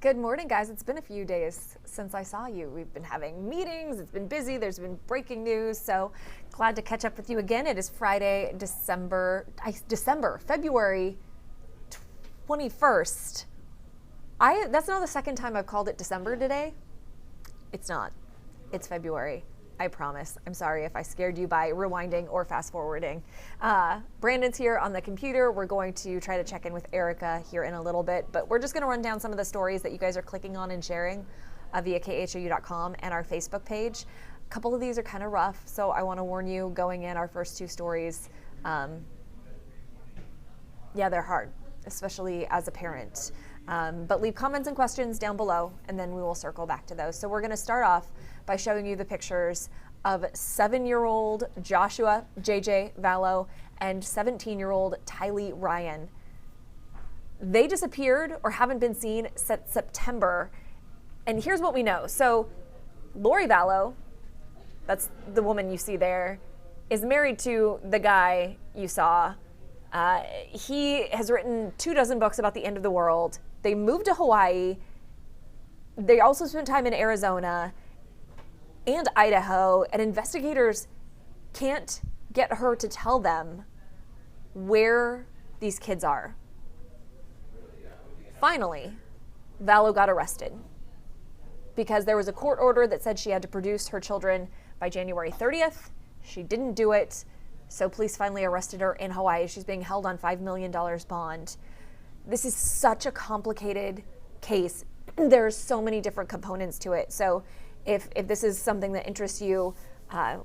Good morning, guys. It's been a few days since I saw you. We've been having meetings. It's been busy. There's been breaking news. So glad to catch up with you again. It is Friday, February 21st. That's not the second time I've called it December today. It's not. It's February. I promise. I'm sorry if I scared you by rewinding or fast forwarding. Brandon's here on the computer. We're going to try to check in with Erica here in a little bit, but we're just going to run down some of the stories that you guys are clicking on and sharing via KHOU.com and our Facebook page. A couple of these are kind of rough, so I want to warn you going in. Our first two stories, they're hard, especially as a parent. But leave comments and questions down below, and then we will circle back to those. So we're going to start off by showing you the pictures of 7-year-old Joshua JJ Vallow and 17-year-old Tylee Ryan. They disappeared or haven't been seen since September. And here's what we know. So Lori Vallow, that's the woman you see there, is married to the guy you saw. He has written 24 books about the end of the world. They moved to Hawaii. They also spent time in Arizona and Idaho, and investigators can't get her to tell them where these kids are. Finally, Vallow got arrested because there was a court order that said she had to produce her children by January 30th. She didn't do it, so police finally arrested her in Hawaii. She's being held on $5 million bond. This is such a complicated case. There's so many different components to it. So if this is something that interests you,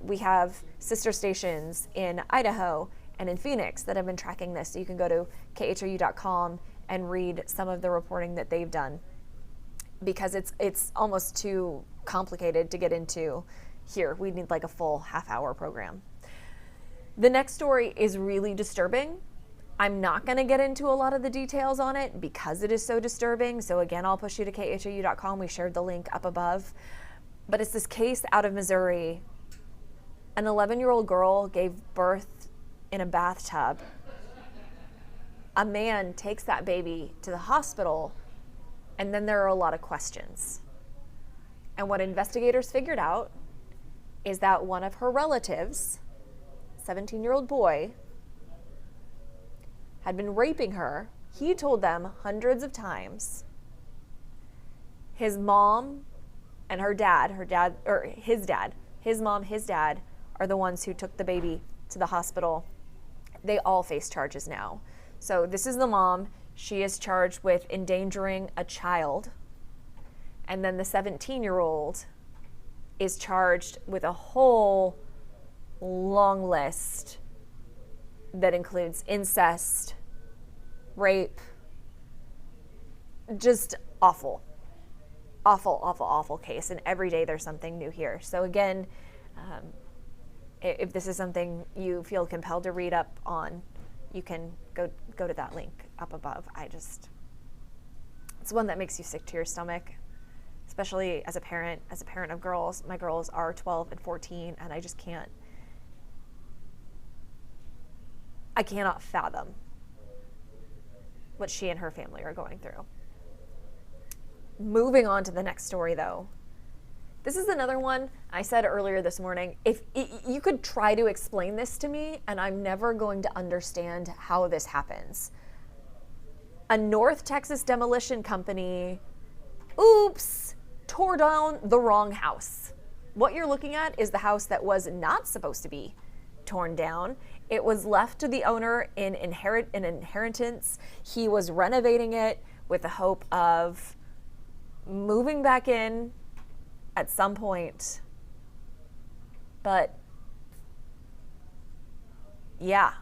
we have sister stations in Idaho and in Phoenix that have been tracking this. So you can go to KHOU.com and read some of the reporting that they've done, because it's almost too complicated to get into here. We need like a full half-hour program. The next story is really disturbing. I'm not going to get into a lot of the details on it because it is so disturbing. So again, I'll push you to KHOU.com. We shared the link up above. But it's this case out of Missouri. An 11-year-old girl gave birth in a bathtub. A man takes that baby to the hospital, and then there are a lot of questions. And what investigators figured out is that one of her relatives, 17-year-old boy, had been raping her. He told them hundreds of times. His mom and his mom, his dad are the ones who took the baby to the hospital. They all face charges now. So this is the mom. She is charged with endangering a child. And then the 17-year-old is charged with a whole long list that includes incest, rape, just awful case. And every day there's something new here. So again, if this is something you feel compelled to read up on, you can go to that link up above. It's one that makes you sick to your stomach, especially as a parent of girls. My girls are 12 and 14, and I cannot fathom what she and her family are going through. Moving on to the next story, though. This is another one I said earlier this morning. If you could try to explain this to me, and I'm never going to understand how this happens. A North Texas demolition company, tore down the wrong house. What you're looking at is the house that was not supposed to be torn down. It was left to the owner in inheritance. He was renovating it with the hope of moving back in at some point. But yeah,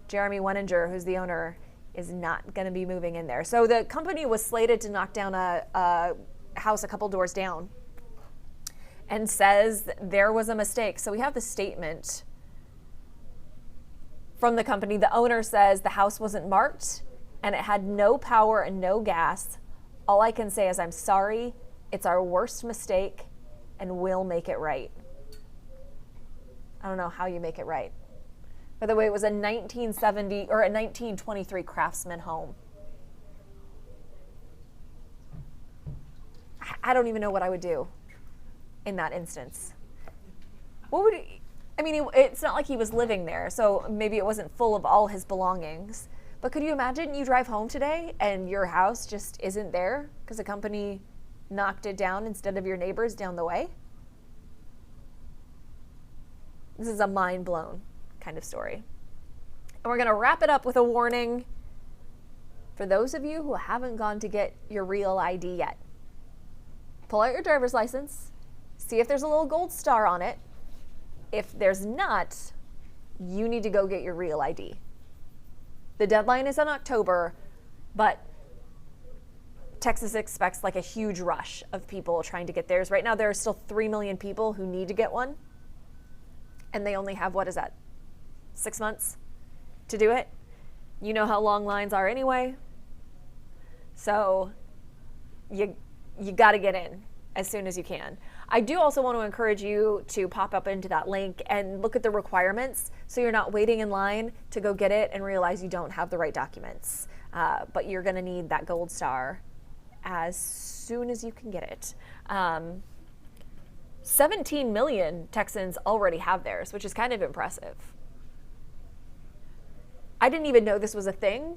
Jeremy Weninger, who's the owner, is not going to be moving in there. So the company was slated to knock down a house a couple doors down, and says there was a mistake. So we have the statement from the company. The owner says the house wasn't marked and it had no power and no gas. All I can say is I'm sorry. It's our worst mistake and we'll make it right. I don't know how you make it right. By the way, it was a 1923 Craftsman home. I don't even know what I would do in that instance. What would I mean, it's not like he was living there, so maybe it wasn't full of all his belongings. But could you imagine you drive home today and your house just isn't there because a company knocked it down instead of your neighbors down the way? This is a mind blown kind of story. And we're going to wrap it up with a warning for those of you who haven't gone to get your real ID yet. Pull out your driver's license, see if there's a little gold star on it. If there's not, you need to go get your real ID. The deadline is in October, but Texas expects like a huge rush of people trying to get theirs. Right now, there are still 3 million people who need to get one. And they only have, 6 months to do it? You know how long lines are anyway. So you got to get in as soon as you can. I do also want to encourage you to pop up into that link and look at the requirements so you're not waiting in line to go get it and realize you don't have the right documents. But you're going to need that gold star as soon as you can get it. 17 million Texans already have theirs, which is kind of impressive. I didn't even know this was a thing.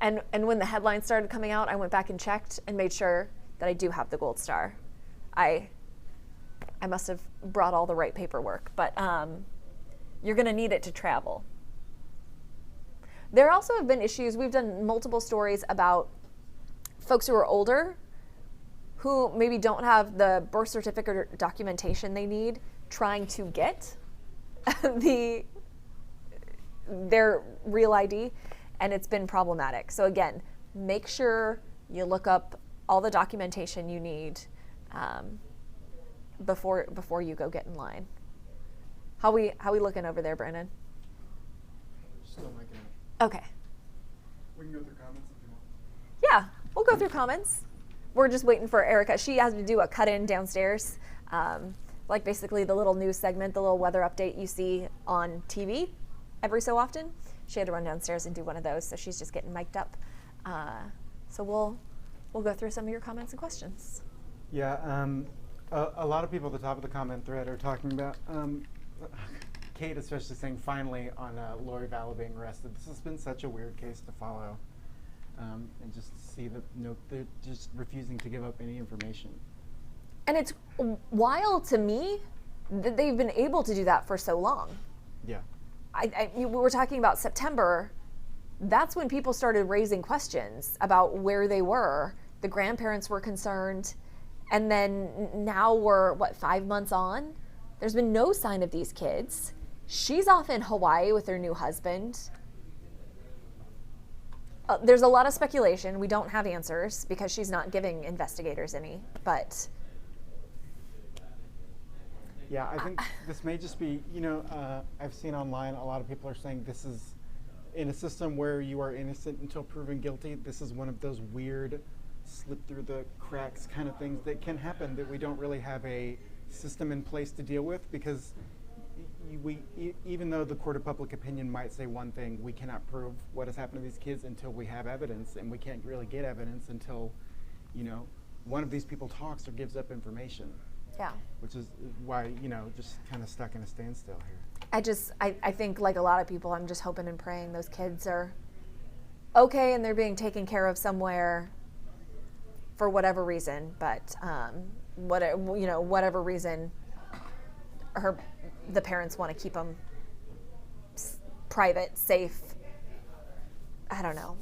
And when the headlines started coming out, I went back and checked and made sure that I do have the gold star. I must have brought all the right paperwork, but you're going to need it to travel. There also have been issues. We've done multiple stories about folks who are older who maybe don't have the birth certificate or documentation they need trying to get their real ID, and it's been problematic. So again, make sure you look up all the documentation you need before you go get in line. How we looking over there, Brandon? Still making it. Okay. We can go through comments if you want. Yeah, we'll go through comments. We're just waiting for Erica. She has to do a cut-in downstairs, like basically the little news segment, the little weather update you see on TV every so often. She had to run downstairs and do one of those, so she's just getting mic'd up. So we'll go through some of your comments and questions. Yeah, a lot of people at the top of the comment thread are talking about, Kate especially saying finally on Lori Vallow being arrested. This has been such a weird case to follow. And just see that they're just refusing to give up any information. And it's wild to me that they've been able to do that for so long. Yeah. We were talking about September. That's when people started raising questions about where they were. The grandparents were concerned. And then now we're, 5 months on? There's been no sign of these kids. She's off in Hawaii with her new husband. There's a lot of speculation. We don't have answers because she's not giving investigators any, but. Yeah, I think this may just be, I've seen online a lot of people are saying this is in a system where you are innocent until proven guilty. This is one of those weird slip through the cracks kind of things that can happen that we don't really have a system in place to deal with because even though the court of public opinion might say one thing, we cannot prove what has happened to these kids until we have evidence, and we can't really get evidence until, one of these people talks or gives up information. Yeah. Which is why, just kind of stuck in a standstill here. I think like a lot of people, I'm just hoping and praying those kids are okay and they're being taken care of somewhere for whatever reason, but whatever reason the parents want to keep them private, safe. I don't know.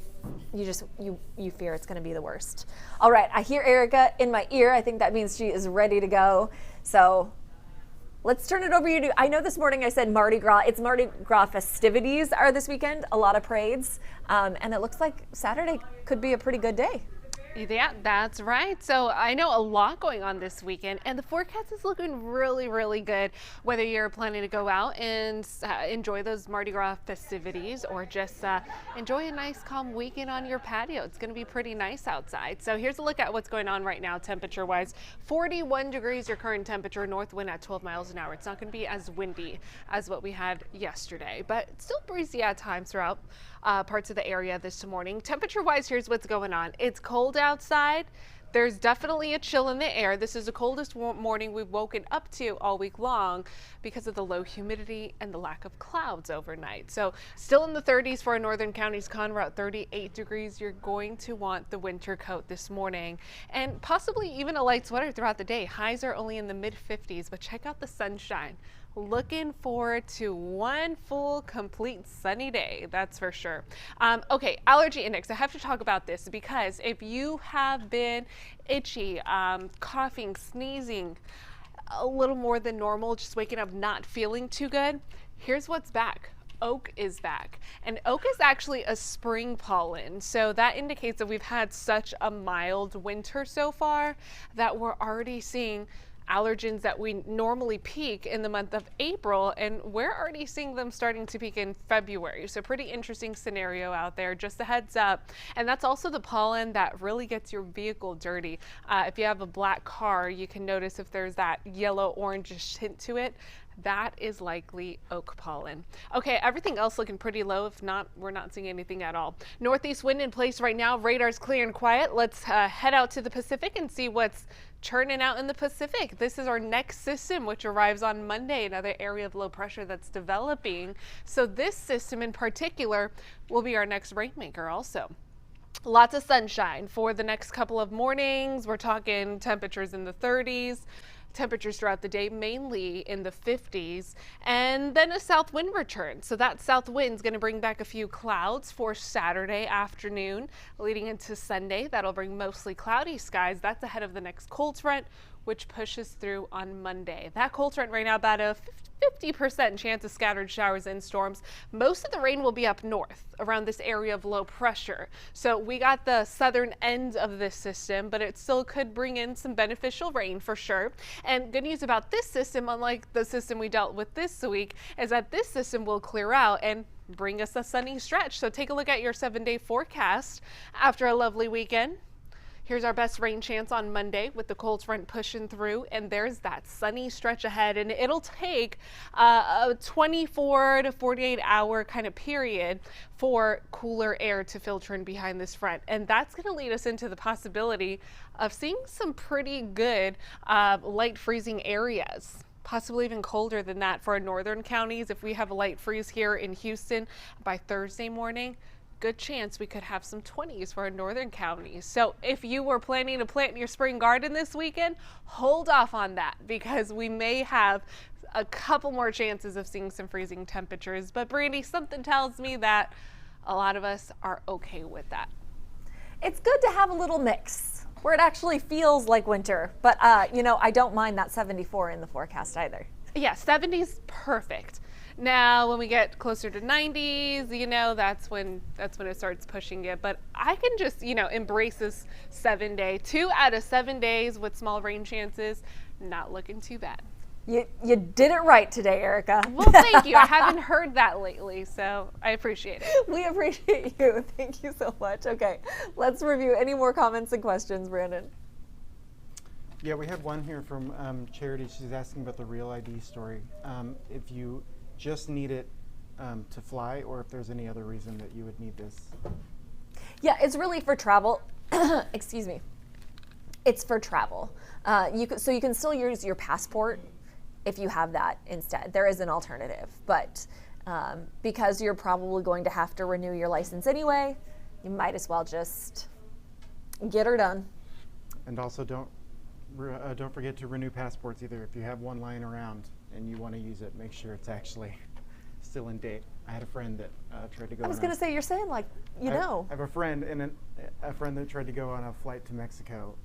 You fear it's going to be the worst. All right, I hear Erica in my ear. I think that means she is ready to go. So let's turn it over to you. I know this morning I said Mardi Gras. It's Mardi Gras festivities are this weekend, a lot of parades, and it looks like Saturday could be a pretty good day. Yeah, that's right. So I know a lot going on this weekend, and the forecast is looking really, really good. Whether you're planning to go out and enjoy those Mardi Gras festivities or just enjoy a nice calm weekend on your patio, it's going to be pretty nice outside. So here's a look at what's going on right now temperature-wise. 41 degrees your current temperature, north wind at 12 miles an hour. It's not going to be as windy as what we had yesterday, but it's still breezy at times throughout parts of the area this morning. Temperature-wise, here's what's going on. It's cold outside. there's definitely a chill in the air. This is the coldest morning we've woken up to all week long because of the low humidity and the lack of clouds overnight. So still in the 30s for our northern counties. Conroe at 38 degrees. You're going to want the winter coat this morning and possibly even a light sweater throughout the day. Highs are only in the mid 50s, but check out the sunshine. Looking forward to one full, complete sunny day, that's for sure. Okay, allergy index. I have to talk about this because if you have been itchy, coughing, sneezing, a little more than normal, just waking up not feeling too good, here's what's back. Oak is back, and oak is actually a spring pollen, so that indicates that we've had such a mild winter so far that we're already seeing allergens that we normally peak in the month of April, and we're already seeing them starting to peak in February. So pretty interesting scenario out there, just a heads up. And that's also the pollen that really gets your vehicle dirty. If you have a black car, you can notice if there's that yellow orangish tint to it. That is likely oak pollen. Okay, everything else looking pretty low. If not, we're not seeing anything at all. Northeast wind in place right now. Radar's clear and quiet. Let's head out to the Pacific and see what's churning out in the Pacific. This is our next system, which arrives on Monday, another area of low pressure that's developing. So this system in particular will be our next rainmaker also. Lots of sunshine for the next couple of mornings. We're talking temperatures in the 30s. Temperatures throughout the day mainly in the 50s, and then a south wind return. So that south wind is going to bring back a few clouds for Saturday afternoon leading into Sunday. That'll bring mostly cloudy skies. That's ahead of the next cold front, which pushes through on Monday. That cold front right now about a 50% chance of scattered showers and storms. Most of the rain will be up north around this area of low pressure. So we got the southern end of this system, but it still could bring in some beneficial rain for sure. And good news about this system, unlike the system we dealt with this week, is that this system will clear out and bring us a sunny stretch. So take a look at your 7-day forecast after a lovely weekend. Here's our best rain chance on Monday with the cold front pushing through, and there's that sunny stretch ahead, and it'll take a 24 to 48 hour kind of period for cooler air to filter in behind this front, and that's going to lead us into the possibility of seeing some pretty good light freezing areas. Possibly even colder than that for our northern counties. If we have a light freeze here in Houston by Thursday morning, good chance we could have some 20s for our northern counties. So if you were planning to plant your spring garden this weekend, hold off on that because we may have a couple more chances of seeing some freezing temperatures. But Brandy, something tells me that a lot of us are okay with that. It's good to have a little mix where it actually feels like winter, but you know, I don't mind that 74 in the forecast either. Yeah, 70s perfect. Now, when we get closer to 90s, you know, that's when it starts pushing it. But I can just, you know, embrace this 7-day. 2 out of 7 days with small rain chances, not looking too bad. You did it right today, Erica. Well, thank you. I haven't heard that lately, so I appreciate it. We appreciate you. Thank you so much. Okay, let's review any more comments and questions, Brandon. Yeah, we have one here from Charity. She's asking about the Real ID story. If you just need it to fly, or if there's any other reason that you would need this. Yeah, it's really for travel. Excuse me. It's for travel. So you can still use your passport if you have that instead. There is an alternative, but because you're probably going to have to renew your license anyway, you might as well just get her done. And also don't forget to renew passports either. If you have one lying around and you want to use it, make sure it's actually still in date. I had a friend that tried to go. I was going to say, you're saying like, you know. I have a friend a friend that tried to go on a flight to Mexico.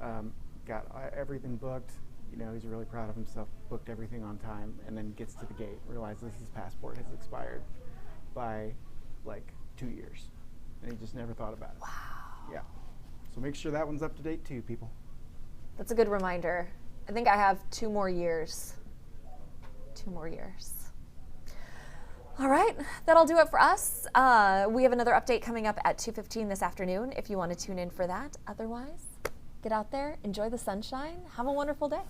Got everything booked. You know, he's really proud of himself. Booked everything on time, and then gets to the gate, realizes his passport has expired by like 2 years, and he just never thought about it. Wow. Yeah. So make sure that one's up to date too, people. That's a good reminder. I think I have 2 more years. 2 more years. All right, that'll do it for us. We have another update coming up at 2:15 this afternoon if you want to tune in for that. Otherwise, get out there, enjoy the sunshine, have a wonderful day.